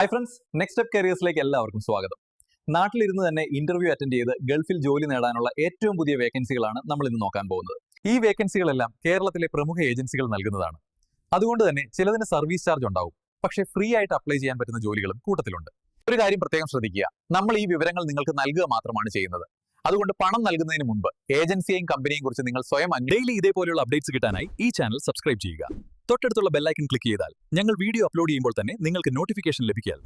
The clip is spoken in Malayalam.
ഹായ് ഫ്രണ്ട്സ്, നെക്സ്റ്റ് സ്റ്റെപ്പ് കരിയേഴ്സിലേക്ക് എല്ലാവർക്കും സ്വാഗതം. നാട്ടിലിരുന്ന് തന്നെ ഇന്റർവ്യൂ അറ്റൻഡ് ചെയ്ത് ഗൾഫിൽ ജോലി നേടാനുള്ള ഏറ്റവും പുതിയ വേക്കൻസികളാണ് നമ്മൾ ഇന്ന് നോക്കാൻ പോകുന്നത്. ഈ വേക്കൻസികളെല്ലാം കേരളത്തിലെ പ്രമുഖ ഏജൻസികൾ നൽകുന്നതാണ്. അതുകൊണ്ട് തന്നെ ചിലതിന് സർവീസ് ചാർജ് ഉണ്ടാവും, പക്ഷേ ഫ്രീ ആയിട്ട് അപ്ലൈ ചെയ്യാൻ പറ്റുന്ന ജോലികളും കൂട്ടത്തിലുണ്ട്. ഒരു കാര്യം പ്രത്യേകം ശ്രദ്ധിക്കുക, നമ്മൾ ഈ വിവരങ്ങൾ നിങ്ങൾക്ക് നൽകുക മാത്രമാണ് ചെയ്യുന്നത്. അതുകൊണ്ട് പണം നൽകുന്നതിന് മുൻപ് ഏജൻസിയെയും കമ്പനിയെയും കുറിച്ച് നിങ്ങൾ സ്വയം ഡെയിലി ഇതേപോലെയുള്ള അപ്ഡേറ്റ്സ് കിട്ടാനായി ഈ ചാനൽ സബ്സ്ക്രൈബ് ചെയ്യുക. തൊട്ടടുത്തുള്ള ബെല്ലൈക്കൺ ക്ലിക്ക് ചെയ്താൽ ഞങ്ങൾ വീഡിയോ അപ്ലോഡ് ചെയ്യുമ്പോൾ തന്നെ നിങ്ങൾക്ക് നോട്ടിഫിക്കേഷൻ ലഭിക്കും.